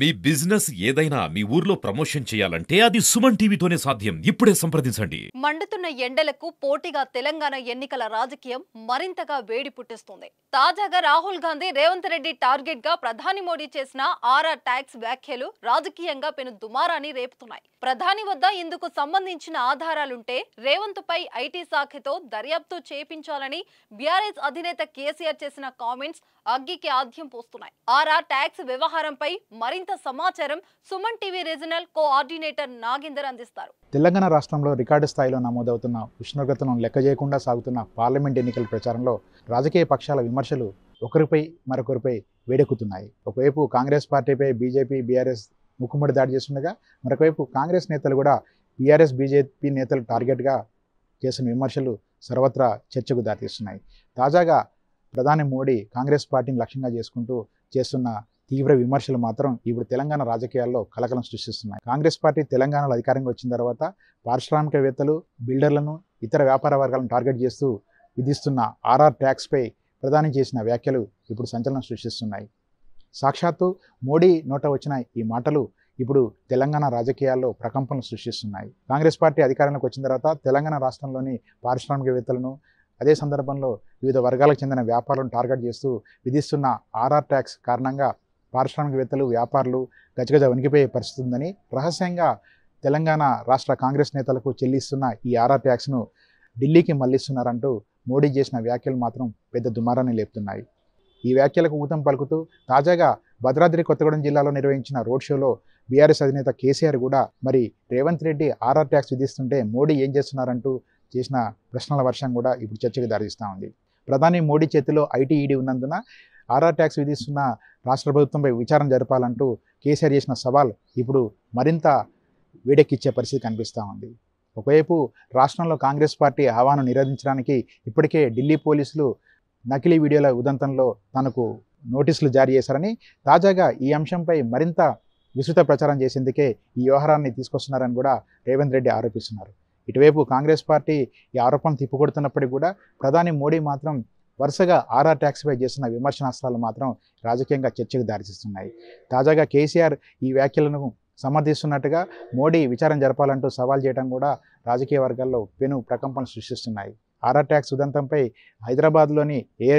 మీ business ఏదైనా మీ ఊర్లో promotion చేయాలంటే అది సుమన్ టీవీతోనే సాధ్యం. ఇప్పుడే సంప్రదించండి. మండుతున్న ఎండలకు పోటీగా తెలంగాణ ఎన్నికల రాజకీయం మరింతగా వేడి పుట్టిస్తుంది. తాజాగా రాహుల్ గాంధీ రేవంత్ రెడ్డి టార్గెట్ గా ప్రధాని మోడీ చేసిన ఆర్ఆర్ ట్యాక్స్ వ్యాఖ్యలు రాజకీయంగా పెను దుమారాన్ని రేపుతున్నాయి. ప్రధాని వద్ద ఇందుకు సంబంధించిన ఆధారాలుంటే రేవంత్ పై ఐటీ శాఖతో దర్యాప్తు చేయించాలని బీఆర్ఎస్ అధినేత కేసీఆర్ చేసిన కామెంట్స్ అగ్గికి ఆద్యం పోస్తున్నాయి. ఆర్ఆర్ ట్యాక్స్ వ్యవహారంపై మరింత సమాచారం Suman TV regional coordinator Nagender అందిస్తారు. తెలంగాణ రాష్ట్రంలో రికార్డు స్థాయిలో నమోదవుతున్న ఉష్ణోగ్రతను లెక్క చేయకుండా సాగుతున్న పార్లమెంట్ ఎన్నికల ప్రచారంలో రాజకీయ పక్షాల విమర్శలు ఒకరిపై మరొకరిపై వేడెక్కుతున్నాయి. ఒకవైపు కాంగ్రెస్ పార్టీపై బీజేపీ, బీఆర్ఎస్ ముక్కుముడి దాడి చేస్తుండగా మరొకవైపు కాంగ్రెస్ నేతలు కూడా బీఆర్ఎస్, బీజేపీ నేతలు టార్గెట్గా చేసిన విమర్శలు సర్వత్రా చర్చకు దారితీస్తున్నాయి. తాజాగా ప్రధాని మోడీ కాంగ్రెస్ పార్టీని లక్ష్యంగా చేసుకుంటూ చేస్తున్న తీవ్ర విమర్శలు మాత్రం ఇప్పుడు తెలంగాణ రాజకీయాల్లో కలకలం సృష్టిస్తున్నాయి. కాంగ్రెస్ పార్టీ తెలంగాణలో అధికారంగా వచ్చిన తర్వాత పారిశ్రామికవేత్తలు, బిల్డర్లను, ఇతర వ్యాపార వర్గాలను టార్గెట్ చేస్తూ విధిస్తున్న ఆర్ఆర్ ట్యాక్స్పై ప్రధాని చేసిన వ్యాఖ్యలు ఇప్పుడు సంచలనం సృష్టిస్తున్నాయి. సాక్షాత్తు మోడీ నోట వచ్చిన ఈ మాటలు ఇప్పుడు తెలంగాణ రాజకీయాల్లో ప్రకంపనలు సృష్టిస్తున్నాయి. కాంగ్రెస్ పార్టీ అధికారంలోకి వచ్చిన తర్వాత తెలంగాణ రాష్ట్రంలోని పారిశ్రామికవేత్తలను, అదే సందర్భంలో వివిధ వర్గాలకు చెందిన వ్యాపారులను టార్గెట్ చేస్తూ విధిస్తున్న ఆర్ఆర్ ట్యాక్స్ కారణంగా పారిశ్రామికవేత్తలు, వ్యాపారులు గజగజ వణికిపోయే పరిస్థితి ఉందని, రహస్యంగా తెలంగాణ రాష్ట్ర కాంగ్రెస్ నేతలకు చెల్లిస్తున్న ఈ ఆర్ఆర్ ట్యాక్స్ను ఢిల్లీకి మళ్లిస్తున్నారంటూ మోడీ చేసిన వ్యాఖ్యలు మాత్రం పెద్ద దుమారాన్ని లేపుతున్నాయి. ఈ వ్యాఖ్యలకు ఊతం పలుకుతూ తాజాగా భద్రాద్రి కొత్తగూడెం జిల్లాలో నిర్వహించిన రోడ్ షోలో బీఆర్ఎస్ అధినేత కేసీఆర్ కూడా మరి రేవంత్ రెడ్డి ఆర్ఆర్ ట్యాక్స్ విధిస్తుంటే మోడీ ఏం చేస్తున్నారంటూ చేసిన ప్రశ్నల వర్షం కూడా ఇప్పుడు చర్చకు దారిస్తూ ఉంది. ప్రధాని మోడీ చేతిలో ఐటీ, ఈడీ ఉన్నందున ఆర్ఆర్ ట్యాక్స్ విధిస్తున్న రాష్ట్ర ప్రభుత్వంపై విచారణ జరపాలంటూ కేసీఆర్ చేసిన సవాల్ ఇప్పుడు మరింత వేడెక్కిచ్చే పరిస్థితి కనిపిస్తూ ఉంది. ఒకవైపు రాష్ట్రంలో కాంగ్రెస్ పార్టీ హవాను నిరోధించడానికి ఇప్పటికే ఢిల్లీ పోలీసులు నకిలీ వీడియోల ఉదంతంలో తనకు నోటీసులు జారీ చేశారని, తాజాగా ఈ అంశంపై మరింత విస్తృత ప్రచారం చేసేందుకే ఈ వ్యవహారాన్ని తీసుకొస్తున్నారని కూడా రేవంత్ రెడ్డి ఆరోపిస్తున్నారు. ఇటువైపు కాంగ్రెస్ పార్టీ ఈ ఆరోపణలు తిప్పికొడుతున్నప్పటికీ కూడా ప్రధాని మోడీ మాత్రం వరుసగా ఆర్ఆర్ ట్యాక్స్పై చేస్తున్న విమర్శనాస్త్రాలు మాత్రం రాజకీయంగా చర్చకు దారితీస్తున్నాయి. తాజాగా కేసీఆర్ ఈ వ్యాఖ్యలను సమర్థిస్తున్నట్టుగా మోడీ విచారణ జరపాలంటూ సవాల్ చేయడం కూడా రాజకీయ వర్గాల్లో పెను ప్రకంపనలు సృష్టిస్తున్నాయి. ఆర్ఆర్ ట్యాక్స్ ఉదంతంపై హైదరాబాద్లోని ఏ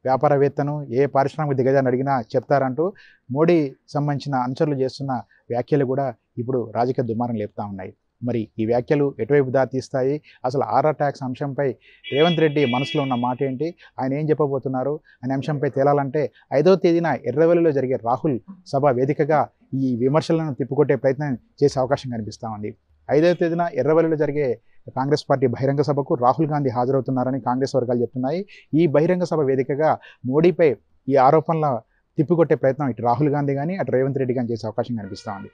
వ్యాపారవేత్తను, ఏ పారిశ్రామిక దిగ్గజాన్ని అడిగినా చెప్తారంటూ మోడీ సంబంధించిన అనుచరులు చేస్తున్న వ్యాఖ్యలు కూడా ఇప్పుడు రాజకీయ దుమారం లేపుతా ఉన్నాయి. మరి ఈ వ్యాఖ్యలు ఎటువైపు దారితీస్తాయి? అసలు ఆర్ఆర్ ట్యాక్స్ అంశంపై రేవంత్ రెడ్డి మనసులో ఉన్న మాట ఏంటి? ఆయన ఏం చెప్పబోతున్నారు అనే అంశంపై తేలాలంటే 5వ తేదీన ఎర్రవల్లిలో జరిగే రాహుల్ సభ వేదికగా ఈ విమర్శలను తిప్పికొట్టే ప్రయత్నం చేసే అవకాశం కనిపిస్తూ ఉంది. 5వ తేదీన ఎర్రవల్లిలో జరిగే కాంగ్రెస్ పార్టీ బహిరంగ సభకు రాహుల్ గాంధీ హాజరవుతున్నారని కాంగ్రెస్ వర్గాలు చెప్తున్నాయి. ఈ బహిరంగ సభ వేదికగా మోడీపై ఈ ఆరోపణల తిప్పికొట్టే ప్రయత్నం ఇటు రాహుల్ గాంధీ కానీ అటు రేవంత్ రెడ్డి కానీ చేసే అవకాశం కనిపిస్తూ ఉంది.